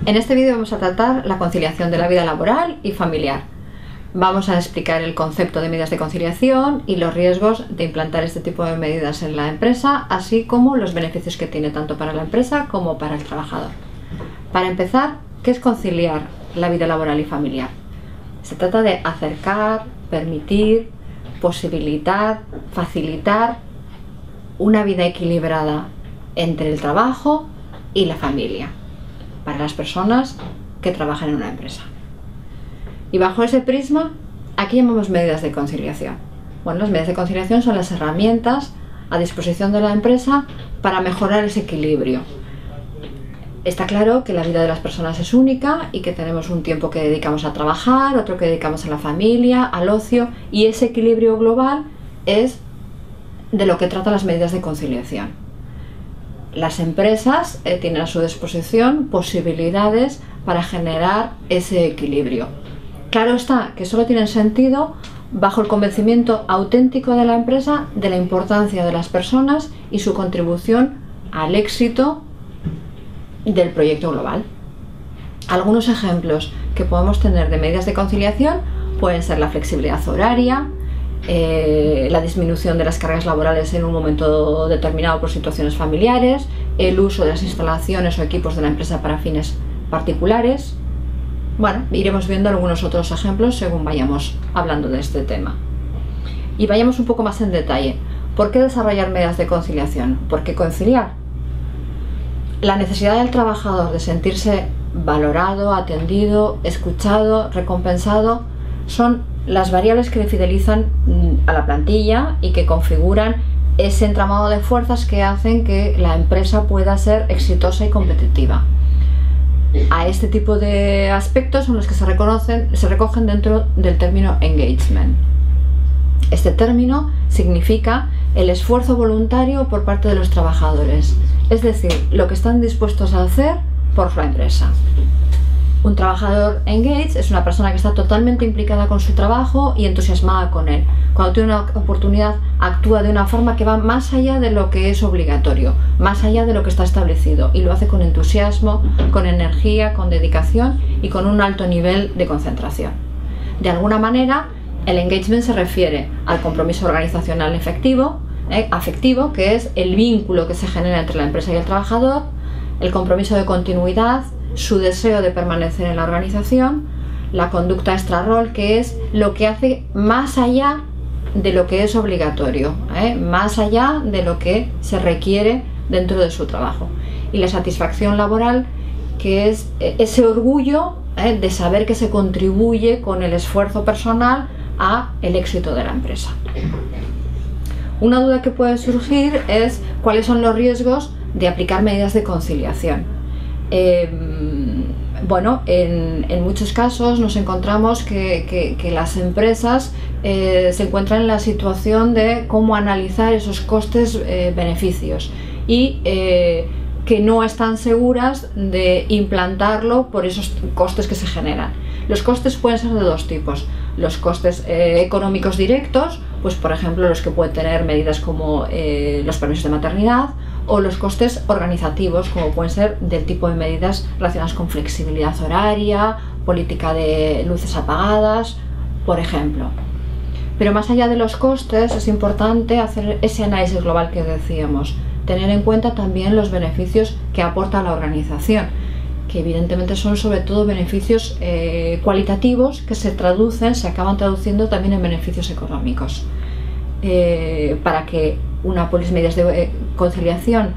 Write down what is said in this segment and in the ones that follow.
En este vídeo vamos a tratar la conciliación de la vida laboral y familiar. Vamos a explicar el concepto de medidas de conciliación y los riesgos de implantar este tipo de medidas en la empresa, así como los beneficios que tiene tanto para la empresa como para el trabajador. Para empezar, ¿qué es conciliar la vida laboral y familiar? Se trata de acercar, permitir, posibilitar, facilitar una vida equilibrada entre el trabajo y la familia para las personas que trabajan en una empresa. Y bajo ese prisma, aquí llamamos medidas de conciliación. Bueno, las medidas de conciliación son las herramientas a disposición de la empresa para mejorar ese equilibrio. Está claro que la vida de las personas es única y que tenemos un tiempo que dedicamos a trabajar, otro que dedicamos a la familia, al ocio, y ese equilibrio global es de lo que tratan las medidas de conciliación. Las empresas tienen a su disposición posibilidades para generar ese equilibrio. Claro está que solo tienen sentido bajo el convencimiento auténtico de la empresa de la importancia de las personas y su contribución al éxito del proyecto global. Algunos ejemplos que podemos tener de medidas de conciliación pueden ser la flexibilidad horaria, la disminución de las cargas laborales en un momento determinado por situaciones familiares, el uso de las instalaciones o equipos de la empresa para fines particulares. Bueno, iremos viendo algunos otros ejemplos según vayamos hablando de este tema. Y vayamos un poco más en detalle. ¿Por qué desarrollar medidas de conciliación? ¿Por qué conciliar? La necesidad del trabajador de sentirse valorado, atendido, escuchado, recompensado son las variables que le fidelizan a la plantilla y que configuran ese entramado de fuerzas que hacen que la empresa pueda ser exitosa y competitiva. A este tipo de aspectos son los que se recogen dentro del término engagement. Este término significa el esfuerzo voluntario por parte de los trabajadores, es decir, lo que están dispuestos a hacer por la empresa. Un trabajador engaged es una persona que está totalmente implicada con su trabajo y entusiasmada con él. Cuando tiene una oportunidad, actúa de una forma que va más allá de lo que es obligatorio, más allá de lo que está establecido, y lo hace con entusiasmo, con energía, con dedicación y con un alto nivel de concentración. De alguna manera, el engagement se refiere al compromiso organizacional afectivo, que es el vínculo que se genera entre la empresa y el trabajador, el compromiso de continuidad, su deseo de permanecer en la organización, la conducta extra-rol, que es lo que hace más allá de lo que es obligatorio, más allá de lo que se requiere dentro de su trabajo, y la satisfacción laboral, que es ese orgullo de saber que se contribuye con el esfuerzo personal a el éxito de la empresa. Una duda que puede surgir es cuáles son los riesgos de aplicar medidas de conciliación. Bueno, en muchos casos nos encontramos que las empresas se encuentran en la situación de cómo analizar esos costes-beneficios y que no están seguras de implantarlo por esos costes que se generan. Los costes pueden ser de dos tipos: los costes económicos directos, pues por ejemplo los que pueden tener medidas como los permisos de maternidad, o los costes organizativos, como pueden ser del tipo de medidas relacionadas con flexibilidad horaria, política de luces apagadas, por ejemplo. Pero más allá de los costes, es importante hacer ese análisis global que decíamos, tener en cuenta también los beneficios que aporta la organización, que evidentemente son sobre todo beneficios cualitativos que se acaban traduciendo también en beneficios económicos. Para que unas medidas de conciliación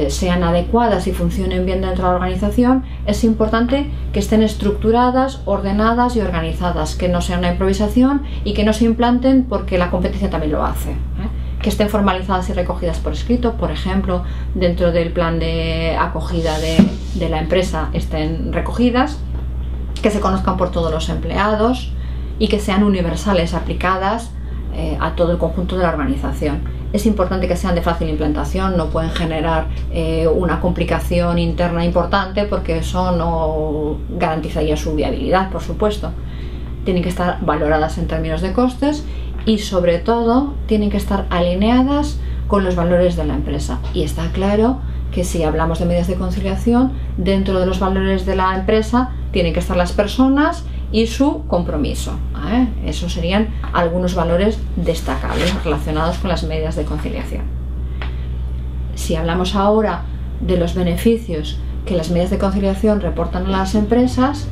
sean adecuadas y funcionen bien dentro de la organización, es importante que estén estructuradas, ordenadas y organizadas, que no sea una improvisación y que no se implanten porque la competencia también lo hace, que estén formalizadas y recogidas por escrito, por ejemplo, dentro del plan de acogida de la empresa estén recogidas, que se conozcan por todos los empleados y que sean universales, aplicadas a todo el conjunto de la organización. Es importante que sean de fácil implantación, no pueden generar una complicación interna importante porque eso no garantizaría su viabilidad, por supuesto. Tienen que estar valoradas en términos de costes y sobre todo tienen que estar alineadas con los valores de la empresa. Y está claro que si hablamos de medidas de conciliación, dentro de los valores de la empresa tienen que estar las personas y su compromiso. Esos serían algunos valores destacables relacionados con las medidas de conciliación. Si hablamos ahora de los beneficios que las medidas de conciliación reportan a las empresas,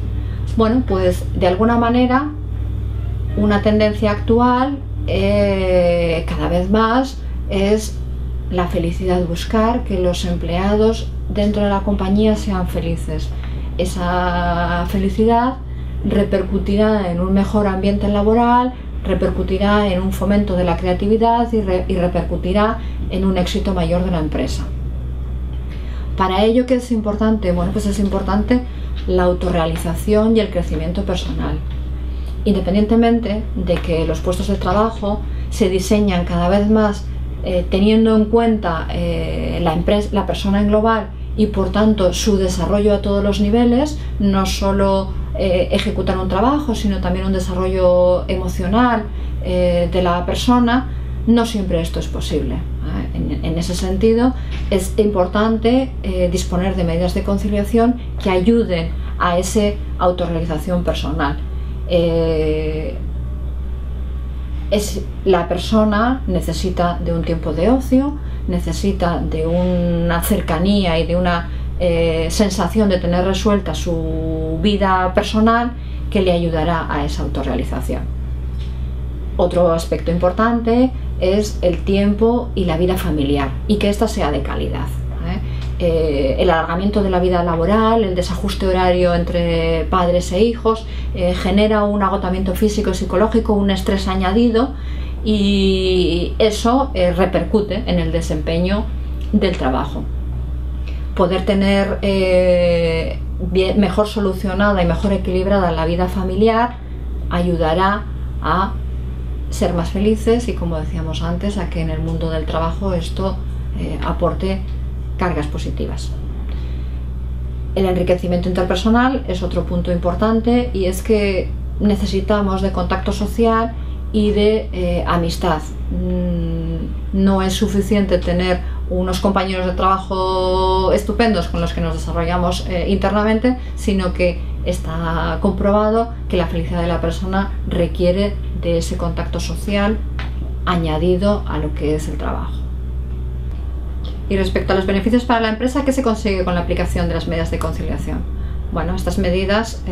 bueno, pues de alguna manera una tendencia actual cada vez más es la felicidad, buscar que los empleados dentro de la compañía sean felices. Esa felicidad repercutirá en un mejor ambiente laboral, repercutirá en un fomento de la creatividad y repercutirá en un éxito mayor de la empresa. Para ello, ¿qué es importante? Bueno, pues es importante la autorrealización y el crecimiento personal. Independientemente de que los puestos de trabajo se diseñan cada vez más teniendo en cuenta la persona en global y por tanto su desarrollo a todos los niveles, no solo ejecutar un trabajo, sino también un desarrollo emocional de la persona, no siempre esto es posible. En ese sentido, es importante disponer de medidas de conciliación que ayuden a esa autorrealización personal. La persona necesita de un tiempo de ocio, necesita de una cercanía y de una sensación de tener resuelta su vida personal que le ayudará a esa autorrealización. Otro aspecto importante es el tiempo y la vida familiar y que ésta sea de calidad. El alargamiento de la vida laboral, el desajuste horario entre padres e hijos genera un agotamiento físico y psicológico, un estrés añadido, y eso repercute en el desempeño del trabajo. Poder tener mejor solucionada y mejor equilibrada la vida familiar ayudará a ser más felices y, como decíamos antes, a que en el mundo del trabajo esto aporte cargas positivas. El enriquecimiento interpersonal es otro punto importante, y es que necesitamos de contacto social y de amistad. No es suficiente tener unos compañeros de trabajo estupendos con los que nos desarrollamos internamente, sino que está comprobado que la felicidad de la persona requiere de ese contacto social añadido a lo que es el trabajo. Y respecto a los beneficios para la empresa, ¿qué se consigue con la aplicación de las medidas de conciliación? Bueno, estas medidas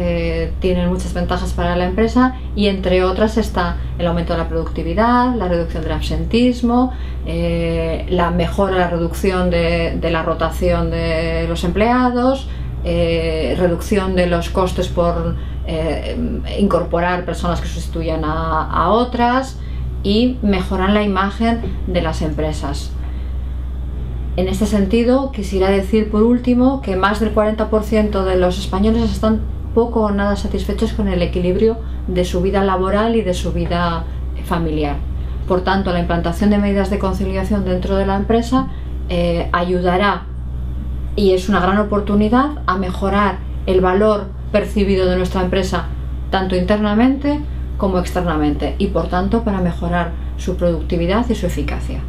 tienen muchas ventajas para la empresa, y entre otras está el aumento de la productividad, la reducción del absentismo, la mejora, la reducción de la rotación de los empleados, reducción de los costes por incorporar personas que sustituyan a otras, y mejoran la imagen de las empresas. En este sentido, quisiera decir por último que más del 40% de los españoles están poco o nada satisfechos con el equilibrio de su vida laboral y de su vida familiar. Por tanto, la implantación de medidas de conciliación dentro de la empresa ayudará, y es una gran oportunidad, a mejorar el valor percibido de nuestra empresa tanto internamente como externamente, y por tanto para mejorar su productividad y su eficacia.